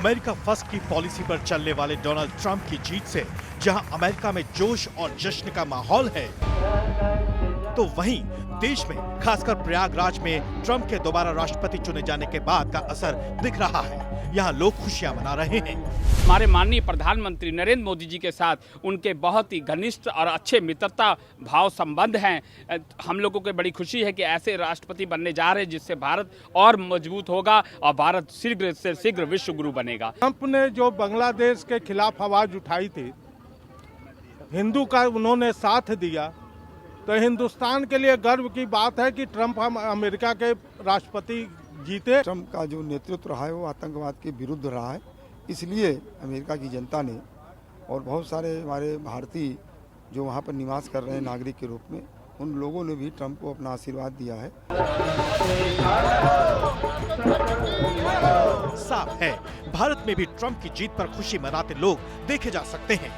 America first की policy पर चलने वाले डोनाल्ड ट्रंप की जीत से जहां अमेरिका में जोश और जश्न का माहौल है, तो वहीं देश में खासकर प्रयागराज में ट्रंप के दोबारा राष्ट्रपति चुने जाने के बाद का असर दिख रहा है। यहाँ लोग खुशियां मना रहे हैं। हमारे माननीय प्रधानमंत्री नरेंद्र मोदी जी के साथ उनके बहुत ही घनिष्ठ और अच्छे मित्रता भाव संबंध हैं। हम लोगों को बड़ी खुशी है कि ऐसे राष्ट्रपति बनने जा रहे हैं जिससे भारत और मजबूत होगा और भारत शीघ्र से शीघ्र विश्व गुरु बनेगा। ट्रंप ने जो बांग्लादेश के खिलाफ आवाज उठाई थी, हिंदू का उन्होंने साथ दिया, तो हिंदुस्तान के लिए गर्व की बात है कि ट्रंप हम अमेरिका के राष्ट्रपति जीते। ट्रंप का जो नेतृत्व रहा है वो आतंकवाद के विरुद्ध रहा है, इसलिए अमेरिका की जनता ने और बहुत सारे हमारे भारतीय जो वहाँ पर निवास कर रहे हैं नागरिक के रूप में, उन लोगों ने भी ट्रंप को अपना आशीर्वाद दिया है। साफ है, भारत में भी ट्रंप की जीत पर खुशी मनाते लोग देखे जा सकते हैं।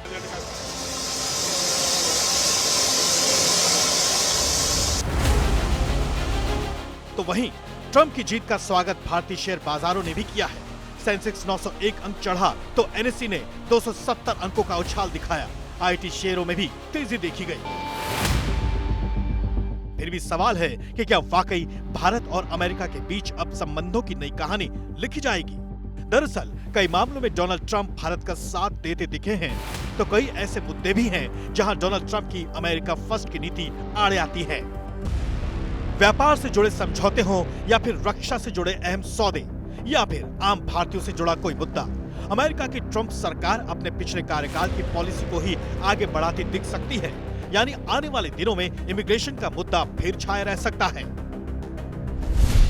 तो वहीं ट्रंप की जीत का स्वागत भारतीय शेयर बाजारों ने भी किया है। सेंसेक्स 901 अंक चढ़ा तो एनएसई ने 270 अंकों का उछाल दिखाया। आईटी शेयरों में भी तेजी देखी गई। फिर भी सवाल है कि क्या वाकई भारत और अमेरिका के बीच अब संबंधों की नई कहानी लिखी जाएगी? दरअसल कई मामलों में डोनाल्ड ट्रंप भारत का साथ देते दिखे हैं, तो कई ऐसे मुद्दे भी हैं जहां डोनाल्ड ट्रंप की अमेरिका फर्स्ट की नीति आड़े आती है। व्यापार से जुड़े समझौते हों या फिर रक्षा से जुड़े अहम सौदे या फिर आम भारतीयों से जुड़ा कोई मुद्दा, अमेरिका की ट्रंप सरकार अपने पिछले कार्यकाल की पॉलिसी को ही आगे बढ़ाती दिख सकती है। यानी आने वाले दिनों में इमिग्रेशन का मुद्दा फिर छाया रह सकता है।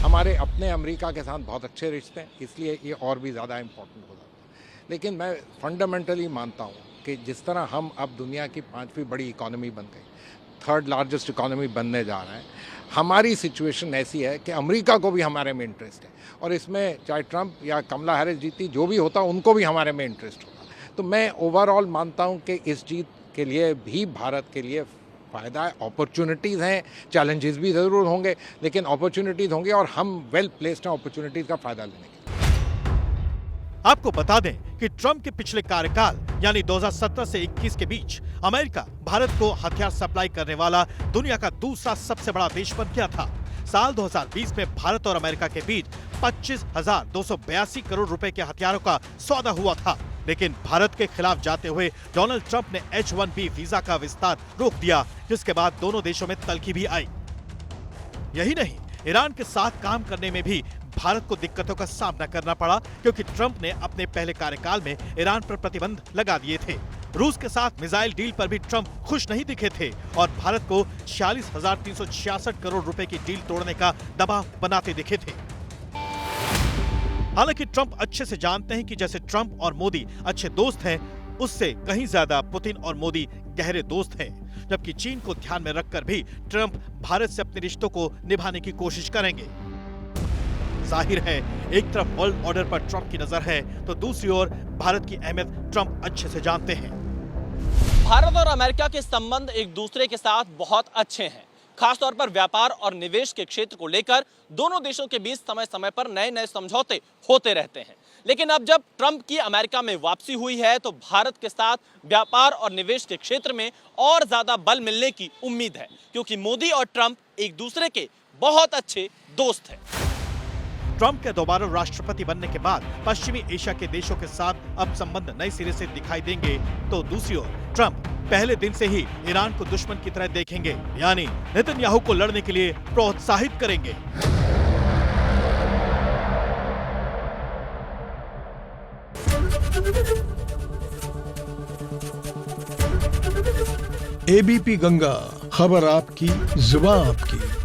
हमारे अपने अमेरिका के साथ बहुत अच्छे रिश्ते हैं, इसलिए ये और भी ज़्यादा इम्पोर्टेंट हो जाता है। लेकिन मैं फंडामेंटली मानता हूँ कि जिस तरह हम अब दुनिया की 5वीं बड़ी इकोनॉमी बन गई, 3rd लार्जेस्ट इकोनॉमी बनने जा रहे हैं, हमारी सिचुएशन ऐसी है कि अमेरिका को भी हमारे में इंटरेस्ट है और इसमें चाहे ट्रंप या कमला हैरिस जीती, जो भी होता उनको भी हमारे में इंटरेस्ट होगा। तो मैं ओवरऑल मानता हूँ कि इस जीत के लिए भी भारत के लिए फ़ायदा है। अपॉर्चुनिटीज़ हैं, चैलेंजेस भी ज़रूर होंगे, लेकिन अपॉर्चुनिटीज़ होंगे और हम वेल प्लेस्ड हैं अपॉर्चुनिटीज़ का फ़ायदा लेने के। आपको बता दें कि ट्रंप के पिछले कार्यकाल यानी 2017 से 21 के बीच अमेरिका भारत को हथियार सप्लाई करने वाला दुनिया का दूसरा सबसे बड़ा देश बन गया था। साल 2020 में भारत और अमेरिका के बीच 25,282 करोड़ रुपए के हथियारों का सौदा हुआ था, लेकिन भारत के खिलाफ जाते हुए डोनाल्ड ट्रंप ने H-1B वीजा का विस्तार रोक दिया, जिसके बाद दोनों देशों में तल्खी भी आई। यही नहीं, ईरान के साथ काम करने में भी भारत को दिक्कतों का सामना करना पड़ा, क्योंककि ट्रंप ने अपने पहले कार्यकाल में ईरान पर प्रतिबंध लगा दिए थे। रूस के साथ मिसाइल डील पर भी ट्रंप खुश नहीं दिखे थे और भारत को 46,366 करोड़ रुपए की डील तोड़ने का दबाव बनाते दिखे थे। हालांकि ट्रंप अच्छे से जानते हैं कि जैसे ट्रंप और मोदी अच्छे दोस्त हैं, उससे कहीं ज्यादा पुतिन और मोदी गहरे दोस्त हैं। जबकि चीन को ध्यान में रखकर भी ट्रंप भारत से अपने रिश्तों को निभाने की कोशिश करेंगे। जाहिर है, एक तरफ वर्ल्ड ऑर्डर पर ट्रंप की नजर है, तो दूसरी ओर भारत की अहमियत ट्रंप अच्छे से जानते हैं। भारत और अमेरिका के संबंध एक दूसरे के साथ बहुत अच्छे हैं। खासतौर पर व्यापार और निवेश के क्षेत्र को लेकर दोनों देशों के बीच समय समय पर नए नए समझौते होते रहते हैं। लेकिन अब जब ट्रंप की अमेरिका में वापसी हुई है, तो भारत के साथ व्यापार और निवेश के क्षेत्र में और ज्यादा बल मिलने की उम्मीद है, क्योंकि मोदी और ट्रंप एक दूसरे के बहुत अच्छे दोस्त हैं। ट्रंप के दोबारा राष्ट्रपति बनने के बाद पश्चिमी एशिया के देशों के साथ अब संबंध नए सिरे से दिखाई देंगे, तो दूसरी ओर ट्रंप पहले दिन से ही ईरान को दुश्मन की तरह देखेंगे, यानी नेतन्याहू को लड़ने के लिए प्रोत्साहित करेंगे। एबीपी गंगा, खबर आपकी, जुबान आपकी।